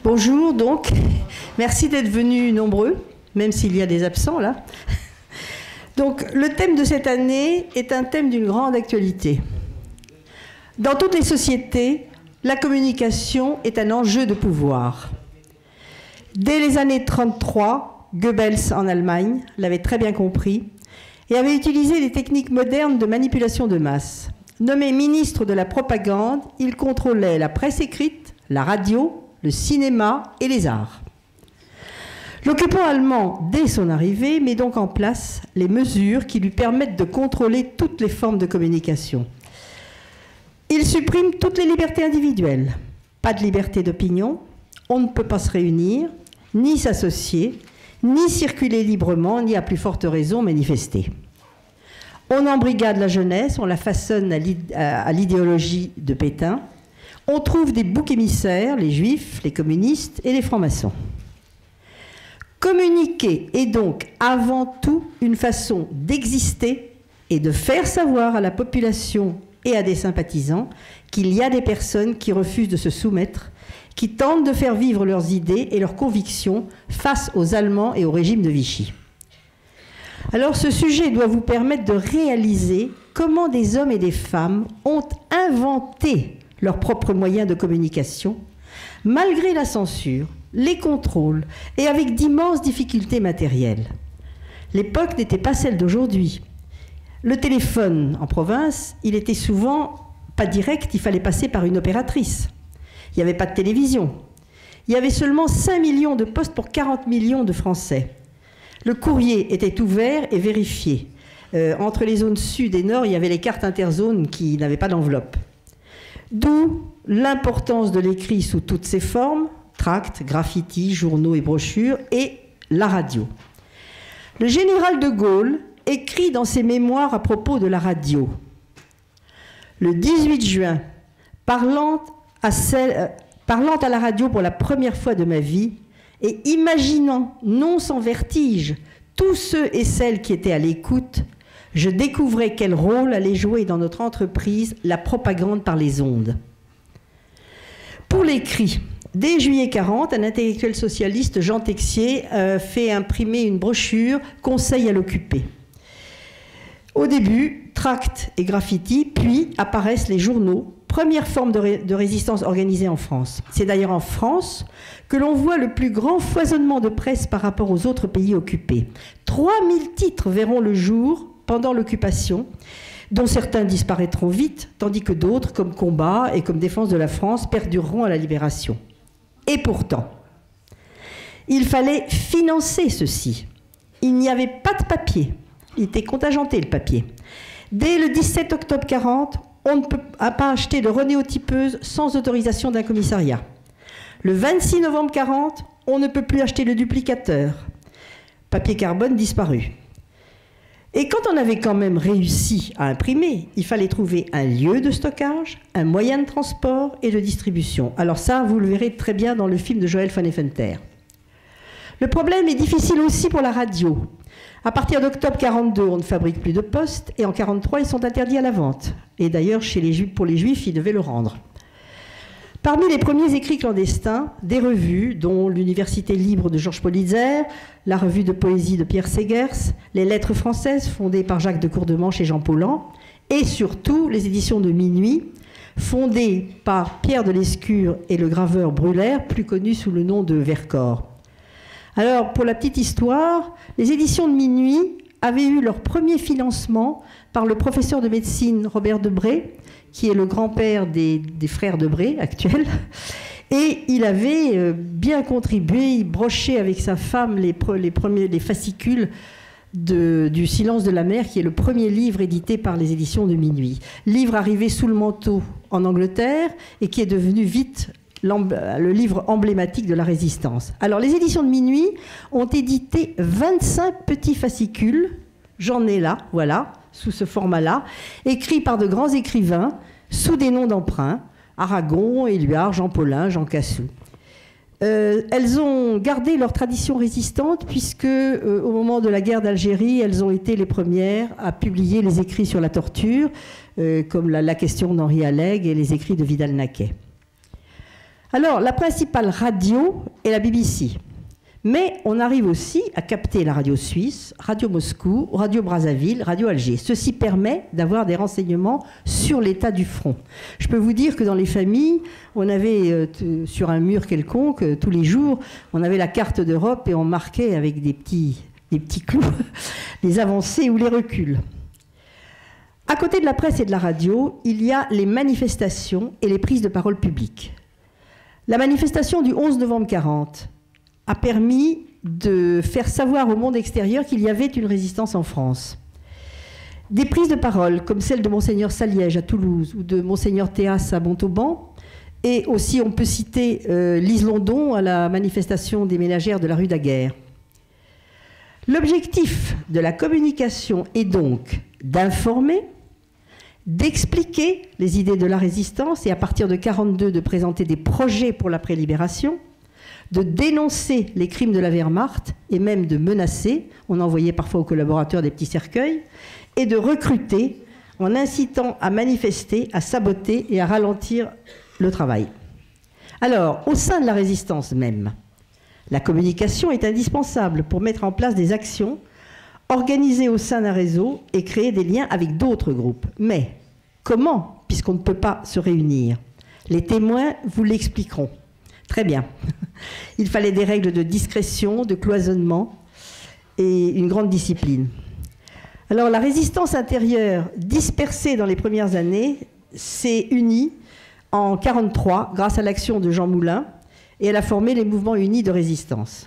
Bonjour donc, merci d'être venus nombreux, même s'il y a des absents là. Donc le thème de cette année est un thème d'une grande actualité. Dans toutes les sociétés, la communication est un enjeu de pouvoir. Dès les années 1933, Goebbels en Allemagne l'avait très bien compris et avait utilisé des techniques modernes de manipulation de masse. Nommé ministre de la propagande, il contrôlait la presse écrite, la radio, le cinéma et les arts. L'occupant allemand, dès son arrivée, met donc en place les mesures qui lui permettent de contrôler toutes les formes de communication. Il supprime toutes les libertés individuelles. Pas de liberté d'opinion, on ne peut pas se réunir, ni s'associer, ni circuler librement, ni à plus forte raison manifester. On embrigade la jeunesse, on la façonne à l'idéologie de Pétain. On trouve des boucs émissaires, les juifs, les communistes et les francs-maçons. Communiquer est donc avant tout une façon d'exister et de faire savoir à la population et à des sympathisants qu'il y a des personnes qui refusent de se soumettre, qui tentent de faire vivre leurs idées et leurs convictions face aux Allemands et au régime de Vichy. Alors ce sujet doit vous permettre de réaliser comment des hommes et des femmes ont inventé leurs propres moyens de communication, malgré la censure, les contrôles et avec d'immenses difficultés matérielles. L'époque n'était pas celle d'aujourd'hui. Le téléphone en province, il était souvent pas direct, il fallait passer par une opératrice. Il n'y avait pas de télévision. Il y avait seulement 5 millions de postes pour 40 millions de Français. Le courrier était ouvert et vérifié. Entre les zones sud et nord, il y avait les cartes interzones qui n'avaient pas d'enveloppe. D'où l'importance de l'écrit sous toutes ses formes, tracts, graffitis, journaux et brochures, et la radio. Le général de Gaulle écrit dans ses mémoires à propos de la radio. Le 18 juin, parlant à la radio pour la première fois de ma vie, et imaginant, non sans vertige, tous ceux et celles qui étaient à l'écoute, je découvrais quel rôle allait jouer dans notre entreprise la propagande par les ondes. Pour l'écrit, dès juillet 40, un intellectuel socialiste, Jean Texier, fait imprimer une brochure « Conseil à l'occupé ». Au début, tracts et graffitis, puis apparaissent les journaux, première forme de résistance organisée en France. C'est d'ailleurs en France que l'on voit le plus grand foisonnement de presse par rapport aux autres pays occupés. 3000 titres verront le jour pendant l'occupation, dont certains disparaîtront vite, tandis que d'autres, comme Combat et comme Défense de la France, perdureront à la Libération. Et pourtant, il fallait financer ceci. Il n'y avait pas de papier. Il était contingenté, le papier. Dès le 17 octobre 40, on ne peut pas acheter de renéotypeuse sans autorisation d'un commissariat. Le 26 novembre 40, on ne peut plus acheter le duplicateur. Papier carbone disparu. Et quand on avait quand même réussi à imprimer, il fallait trouver un lieu de stockage, un moyen de transport et de distribution. Alors ça, vous le verrez très bien dans le film de Joël von Effenther. Le problème est difficile aussi pour la radio. À partir d'octobre 42, on ne fabrique plus de postes et en 43, ils sont interdits à la vente. Et d'ailleurs, pour les Juifs, ils devaient le rendre. Parmi les premiers écrits clandestins, des revues, dont l'Université libre de Georges Politzer, la revue de poésie de Pierre Segers, les Lettres françaises fondées par Jacques de Courdemanche et Jean Paulhan, et surtout les éditions de Minuit, fondées par Pierre de Lescure et le graveur Brulaire, plus connu sous le nom de Vercors. Alors, pour la petite histoire, les éditions de Minuit avaient eu leur premier financement par le professeur de médecine Robert Debré, qui est le grand-père des frères Debré actuels. Et il avait bien contribué, il brochait avec sa femme les fascicules du Silence de la mer, qui est le premier livre édité par les éditions de Minuit. Livre arrivé sous le manteau en Angleterre et qui est devenu vite le livre emblématique de la résistance. Alors les éditions de Minuit ont édité 25 petits fascicules, j'en ai là, voilà, sous ce format-là, écrits par de grands écrivains, sous des noms d'emprunt, Aragon, Éluard, Jean Paulin, Jean Cassou. Elles ont gardé leur tradition résistante puisque, au moment de la guerre d'Algérie, elles ont été les premières à publier les écrits sur la torture, comme la question d'Henri Alleg et les écrits de Vidal-Naquet. Alors, la principale radio est la BBC. Mais on arrive aussi à capter la radio suisse, Radio Moscou, Radio Brazzaville, Radio Alger. Ceci permet d'avoir des renseignements sur l'état du front. Je peux vous dire que dans les familles, on avait sur un mur quelconque, tous les jours, on avait la carte d'Europe et on marquait avec des petits clous les avancées ou les reculs. À côté de la presse et de la radio, il y a les manifestations et les prises de parole publiques. La manifestation du 11 novembre 1940 a permis de faire savoir au monde extérieur qu'il y avait une résistance en France. Des prises de parole, comme celle de Monseigneur Saliège à Toulouse ou de Monseigneur Théas à Montauban, et aussi on peut citer Lise London à la manifestation des ménagères de la rue Daguerre. L'objectif de la communication est donc d'informer, d'expliquer les idées de la résistance et à partir de 1942 de présenter des projets pour l'après-libération, de dénoncer les crimes de la Wehrmacht et même de menacer, on envoyait parfois aux collaborateurs des petits cercueils, et de recruter en incitant à manifester, à saboter et à ralentir le travail. Alors, au sein de la résistance même, la communication est indispensable pour mettre en place des actions organisées au sein d'un réseau et créer des liens avec d'autres groupes. Mais comment, puisqu'on ne peut pas se réunir? Les témoins vous l'expliqueront. Très bien. Il fallait des règles de discrétion, de cloisonnement et une grande discipline. Alors la résistance intérieure dispersée dans les premières années s'est unie en 1943 grâce à l'action de Jean Moulin et elle a formé les mouvements unis de résistance.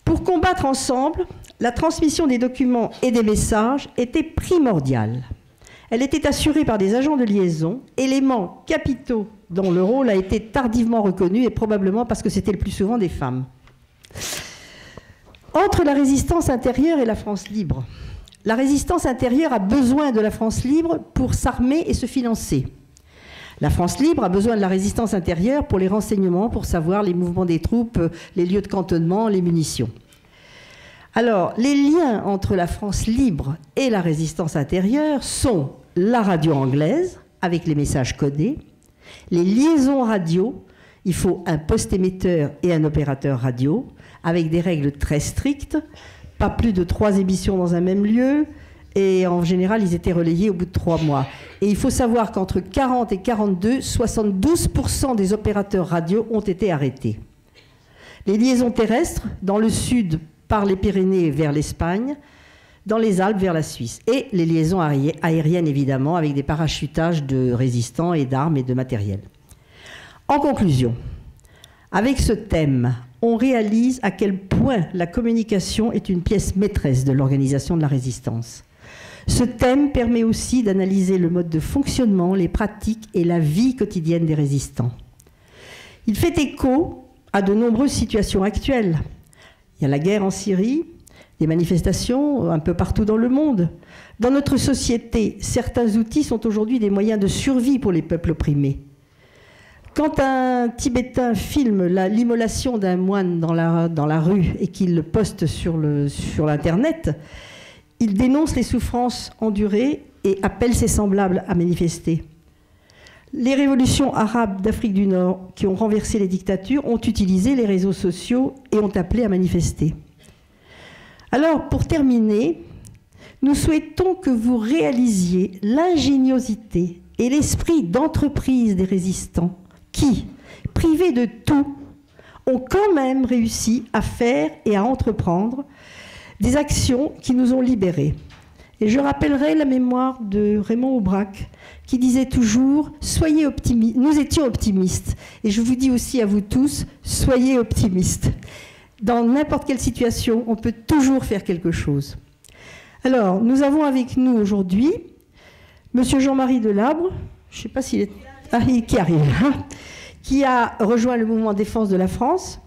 Pour combattre ensemble, la transmission des documents et des messages était primordiale. Elle était assurée par des agents de liaison, éléments capitaux dont le rôle a été tardivement reconnu et probablement parce que c'était le plus souvent des femmes. Entre la résistance intérieure et la France libre, la résistance intérieure a besoin de la France libre pour s'armer et se financer. La France libre a besoin de la résistance intérieure pour les renseignements, pour savoir les mouvements des troupes, les lieux de cantonnement, les munitions. Alors, les liens entre la France libre et la résistance intérieure sont la radio anglaise, avec les messages codés, les liaisons radio, il faut un poste émetteur et un opérateur radio, avec des règles très strictes, pas plus de 3 émissions dans un même lieu, et en général, ils étaient relayés au bout de 3 mois. Et il faut savoir qu'entre 40 et 42, 72% des opérateurs radio ont été arrêtés. Les liaisons terrestres, dans le sud, par les Pyrénées vers l'Espagne, dans les Alpes vers la Suisse. Et les liaisons aériennes, évidemment, avec des parachutages de résistants et d'armes et de matériel. En conclusion, avec ce thème, on réalise à quel point la communication est une pièce maîtresse de l'organisation de la résistance. Ce thème permet aussi d'analyser le mode de fonctionnement, les pratiques et la vie quotidienne des résistants. Il fait écho à de nombreuses situations actuelles. Il y a la guerre en Syrie, des manifestations un peu partout dans le monde. Dans notre société, certains outils sont aujourd'hui des moyens de survie pour les peuples opprimés. Quand un Tibétain filme l'immolation d'un moine dans la rue et qu'il le poste sur l'Internet, il dénonce les souffrances endurées et appelle ses semblables à manifester. Les révolutions arabes d'Afrique du Nord qui ont renversé les dictatures ont utilisé les réseaux sociaux et ont appelé à manifester. Alors, pour terminer, nous souhaitons que vous réalisiez l'ingéniosité et l'esprit d'entreprise des résistants qui, privés de tout, ont quand même réussi à faire et à entreprendre des actions qui nous ont libérés. Et je rappellerai la mémoire de Raymond Aubrac, qui disait toujours « Soyez optimistes ». Nous étions optimistes. Et je vous dis aussi à vous tous, soyez optimistes. Dans n'importe quelle situation, on peut toujours faire quelque chose. Alors, nous avons avec nous aujourd'hui M. Jean-Marie Delabre, je ne sais pas s'il est... Ah, qui arrive, hein, qui a rejoint le mouvement Défense de la France.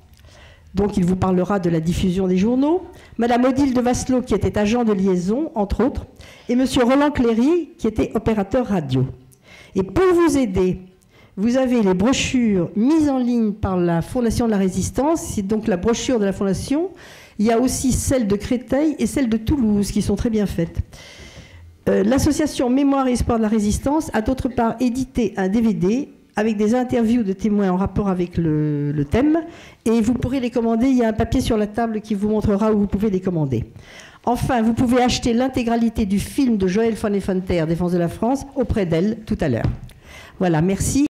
Donc, il vous parlera de la diffusion des journaux. Madame Odile de Vasselot, qui était agent de liaison, entre autres. Et Monsieur Roland Cléry, qui était opérateur radio. Et pour vous aider, vous avez les brochures mises en ligne par la Fondation de la Résistance. C'est donc la brochure de la Fondation. Il y a aussi celle de Créteil et celle de Toulouse, qui sont très bien faites. L'association Mémoire et Espoir de la Résistance a d'autre part édité un DVD avec des interviews de témoins en rapport avec le thème. Et vous pourrez les commander. Il y a un papier sur la table qui vous montrera où vous pouvez les commander. Enfin, vous pouvez acheter l'intégralité du film de Joëlle Van Effenterre, Défense de la France, auprès d'elle tout à l'heure. Voilà, merci.